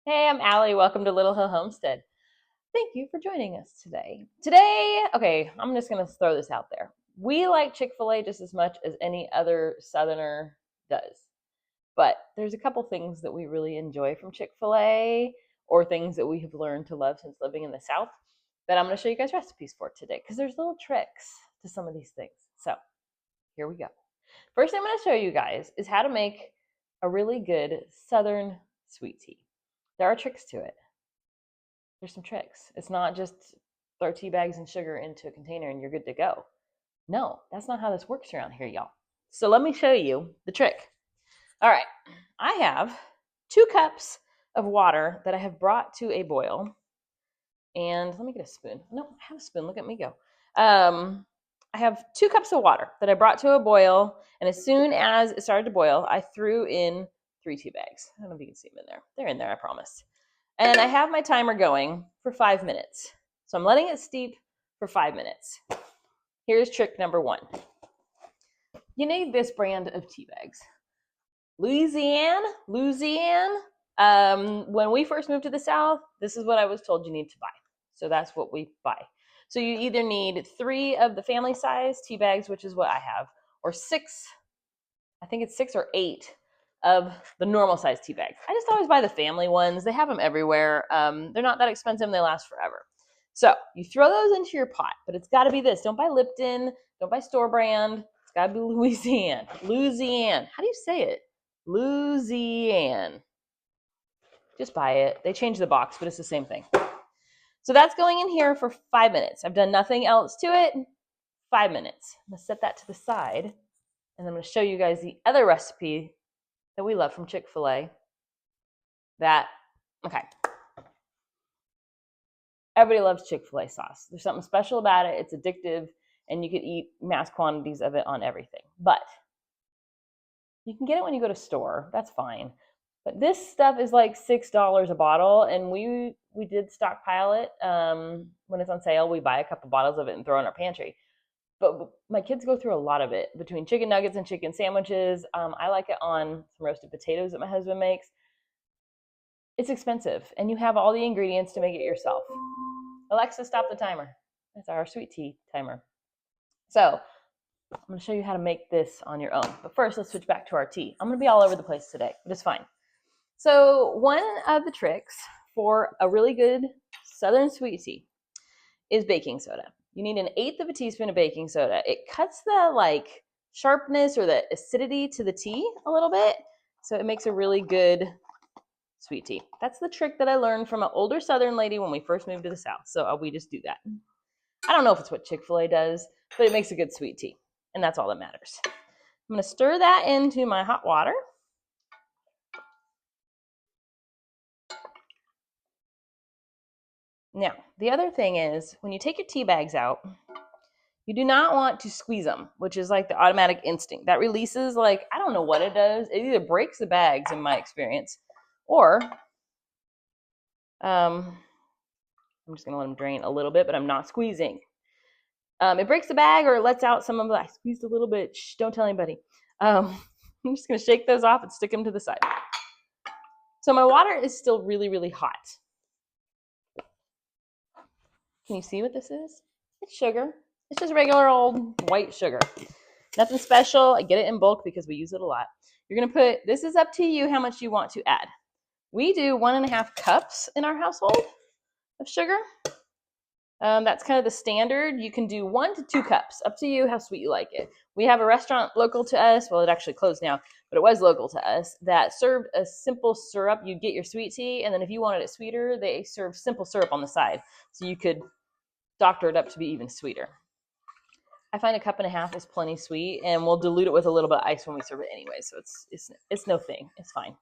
Hey, I'm Allie. Welcome to Little Hill Homestead. Thank you for joining us today. Okay, I'm just going to throw this out there. We like Chick Fil A just as much as any other Southerner does. But there's a couple things that we really enjoy from Chick Fil A or things that we have learned to love since living in the South that I'm going to show you guys recipes for today because there's little tricks to some of these things. So here we go. First thing I'm going to show you guys is how to make a really good Southern sweet tea. There are tricks to it. There's some tricks. It's not just throw tea bags and sugar into a container and you're good to go. No, that's not how this works around here, y'all. So let me show you the trick. All right, I have 2 cups of water that I have brought to a boil. And let me get a spoon. No, I have a spoon. Look at me go. I have 2 cups of water that I brought to a boil. And as soon as it started to boil, I threw in 3 tea bags. I don't know if you can see them in there. They're in there, I promise. And I have my timer going for 5 minutes. So I'm letting it steep for 5 minutes. Here's trick number 1. You need this brand of tea bags. Luzianne. When we first moved to the South, this is what I was told you need to buy. So that's what we buy. So you either need 3 of the family size tea bags, which is what I have, or 6, I think it's 6 or 8 of the normal size tea bags. I just always buy the family ones. They have them everywhere. They're not that expensive and they last forever. So you throw those into your pot, but it's got to be this. Don't buy Lipton. Don't buy store brand. It's got to be Luzianne. Luzianne. How do you say it? Luzianne. Just buy it. They changed the box, but it's the same thing. So that's going in here for 5 minutes. I've done nothing else to it. 5 minutes. I'm going to set that to the side, and I'm going to show you guys the other recipe that we love from Chick Fil A. Okay. Everybody loves Chick Fil A sauce. There's something special about it. It's addictive, and you could eat mass quantities of it on everything. But you can get it when you go to store. That's fine. But this stuff is like $6 a bottle, and we did stockpile it. When it's on sale, we buy a couple bottles of it and throw it in our pantry. But my kids go through a lot of it between chicken nuggets and chicken sandwiches. I like it on some roasted potatoes that my husband makes. It's expensive, and you have all the ingredients to make it yourself. Alexa, stop the timer. That's our sweet tea timer. So I'm going to show you how to make this on your own. But first, let's switch back to our tea. I'm going to be all over the place today, but it's fine. So one of the tricks for a really good Southern sweet tea is baking soda. You need 1/8 of a teaspoon of baking soda. It cuts the sharpness or the acidity to the tea a little bit, so it makes a really good sweet tea. That's the trick that I learned from an older Southern lady when we first moved to the South. So we just do that. I don't know if it's what Chick Fil A does, but it makes a good sweet tea, and that's all that matters. I'm going to stir that into my hot water. Now, the other thing is when you take your tea bags out, you do not want to squeeze them, which is like the automatic instinct. That releases, I don't know what it does. It either breaks the bags, in my experience, or I'm just going to let them drain a little bit, but I'm not squeezing. It breaks the bag or it lets out some of the, I squeezed a little bit. Shh, don't tell anybody. I'm just going to shake those off and stick them to the side. So my water is still really, really hot. Can you see what this is? It's sugar. It's just regular old white sugar. Nothing special. I get it in bulk because we use it a lot. You're going to put, this is up to you how much you want to add. We do 1.5 cups in our household of sugar. That's kind of the standard. You can do 1 to 2 cups. Up to you how sweet you like it. We have a restaurant local to us. Well, it actually closed now, but it was local to us that served a simple syrup. You'd get your sweet tea, and then if you wanted it sweeter, they served simple syrup on the side. So you could doctor it up to be even sweeter. I find 1.5 cups is plenty sweet, and we'll dilute it with a little bit of ice when we serve it anyway. So it's no thing. It's fine.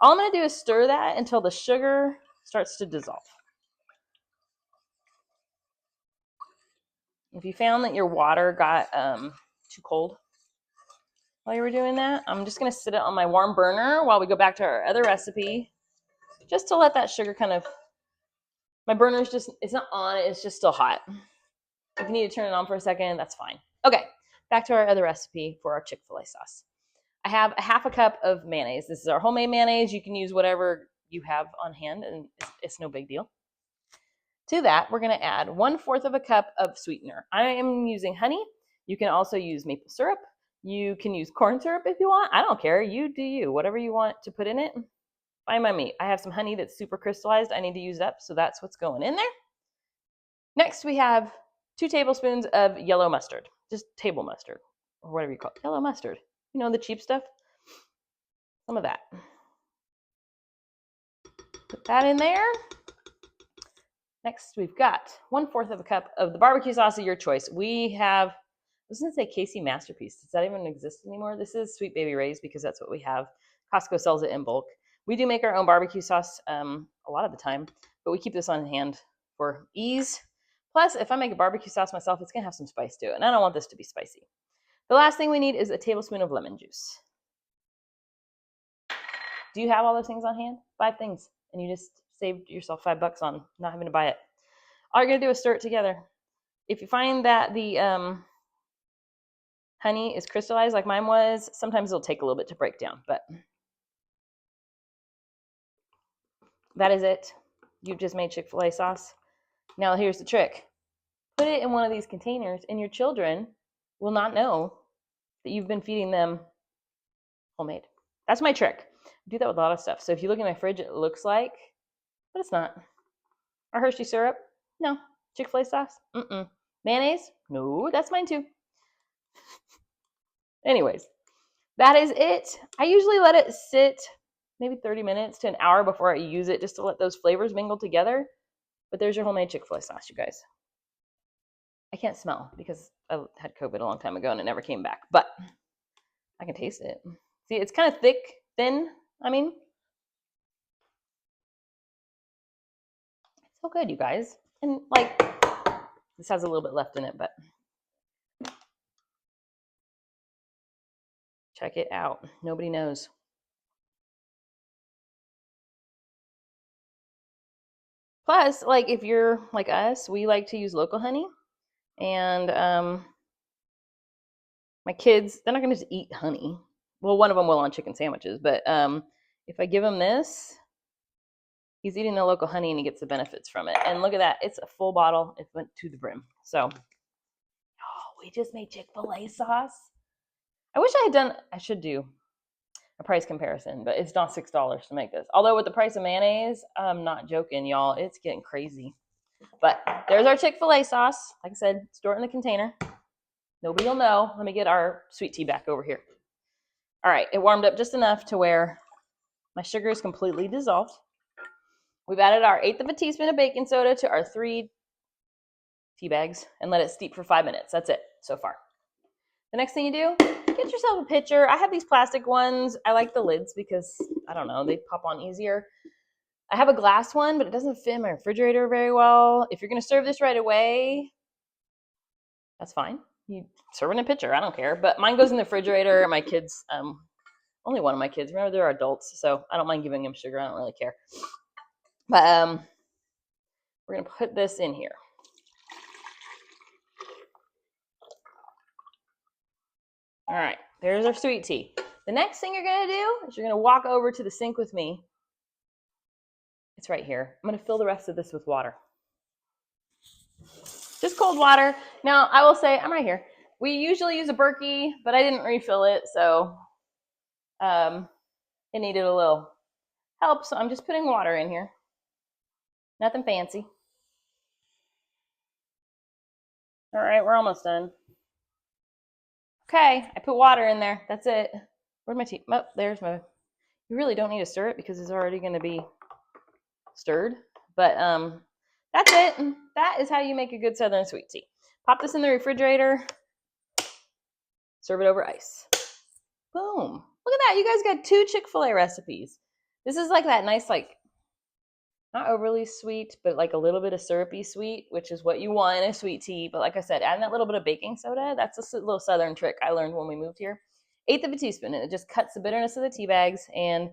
All I'm going to do is stir that until the sugar starts to dissolve. If you found that your water got too cold while you were doing that, I'm just going to sit it on my warm burner while we go back to our other recipe, just to let that sugar kind of, my burner's just, it's not on, it's just still hot. If you need to turn it on for a second, that's fine. Okay, back to our other recipe for our Chick Fil A sauce. I have 1/2 cup of mayonnaise. This is our homemade mayonnaise. You can use whatever you have on hand, and it's no big deal. To that, we're going to add 1/4 of a cup of sweetener. I am using honey. You can also use maple syrup. You can use corn syrup if you want. I don't care. You do you. Whatever you want to put in it, fine by me. I have some honey that's super crystallized. I need to use it up, so that's what's going in there. Next, we have 2 tablespoons of yellow mustard, just table mustard, or whatever you call it, yellow mustard. You know, the cheap stuff. Some of that. Put that in there. Next, we've got 1/4 of a cup of the barbecue sauce of your choice. We have, I was going to say Casey Masterpiece. Does that even exist anymore? This is Sweet Baby Ray's because that's what we have. Costco sells it in bulk. We do make our own barbecue sauce a lot of the time, but we keep this on hand for ease. Plus, if I make a barbecue sauce myself, it's going to have some spice to it, and I don't want this to be spicy. The last thing we need is a tablespoon of lemon juice. Do you have all those things on hand? 5 things, and you just saved yourself $5 on not having to buy it. All you're going to do is stir it together. If you find that the honey is crystallized like mine was, sometimes it'll take a little bit to break down, but that is it. You've just made Chick Fil A sauce. Now here's the trick. Put it in one of these containers, and your children will not know that you've been feeding them homemade. That's my trick. I do that with a lot of stuff. So if you look in my fridge, it looks like, but it's not. Our Hershey syrup? No. Chick Fil A sauce? Mm-mm. Mayonnaise? No, that's mine too. Anyways, that is it. I usually let it sit maybe 30 minutes to an hour before I use it just to let those flavors mingle together. But there's your homemade Chick Fil A sauce, you guys. I can't smell because I had COVID a long time ago and it never came back, but I can taste it. See, it's kind of thick, thin. I mean, it's so good, you guys. And like, this has a little bit left in it, but check it out. Nobody knows. Plus, like if you're like us, we like to use local honey. And my kids, they're not going to just eat honey. Well, one of them will on chicken sandwiches, but if I give him this, he's eating the local honey and he gets the benefits from it. And look at that. It's a full bottle. It went to the brim. So, we just made Chick Fil A sauce. I wish I should do a price comparison, but it's not $6 to make this. Although with the price of mayonnaise, I'm not joking, y'all. It's getting crazy. But there's our Chick Fil A sauce. Like I said, store it in the container. Nobody will know. Let me get our sweet tea back over here. All right, it warmed up just enough to where my sugar is completely dissolved. We've added our 1/8 of a teaspoon of baking soda to our 3 tea bags and let it steep for 5 minutes. That's it so far. The next thing you do, get yourself a pitcher. I have these plastic ones. I like the lids because, I don't know, they pop on easier. I have a glass one, but it doesn't fit in my refrigerator very well. If you're going to serve this right away, that's fine. You serve in a pitcher. I don't care. But mine goes in the refrigerator. My kids, only one of my kids. Remember, they're adults, so I don't mind giving them sugar. I don't really care. But we're going to put this in here. All right, there's our sweet tea. The next thing you're going to do is you're going to walk over to the sink with me. It's right here. I'm going to fill the rest of this with water. Just cold water. Now, I will say, I'm right here. We usually use a Berkey, but I didn't refill it, so it needed a little help. So I'm just putting water in here. Nothing fancy. All right, we're almost done. Okay, I put water in there. That's it. Where's my tea? Oh, there's my. You really don't need to stir it because it's already going to be stirred. But that's it. That is how you make a good Southern sweet tea. Pop this in the refrigerator. Serve it over ice. Boom. Look at that. You guys got 2 Chick Fil A recipes. This is like that nice, like, not overly sweet, but like a little bit of syrupy sweet, which is what you want in a sweet tea. But like I said, adding that little bit of baking soda, that's a little Southern trick I learned when we moved here. 1/8 of a teaspoon, and it just cuts the bitterness of the tea bags and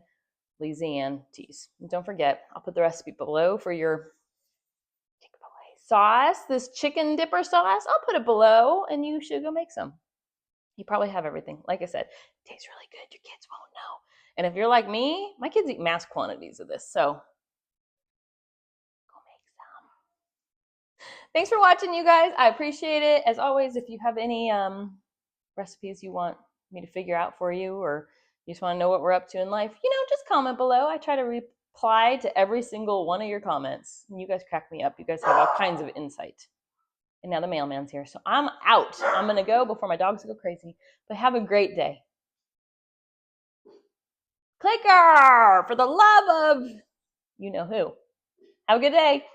Luzianne teas. And don't forget, I'll put the recipe below for your Chick Fil A sauce, this chicken dipper sauce. I'll put it below, and you should go make some. You probably have everything. Like I said, it tastes really good. Your kids won't know. And if you're like me, my kids eat mass quantities of this. So go make some. Thanks for watching, you guys. I appreciate it. As always, if you have any recipes you want me to figure out for you, or you just want to know what we're up to in life, just comment below. I try to reply to every single one of your comments. And you guys crack me up. You guys have all kinds of insight. And now the mailman's here. So I'm out. I'm going to go before my dogs go crazy. But have a great day. Clicker for the love of you know who. Have a good day.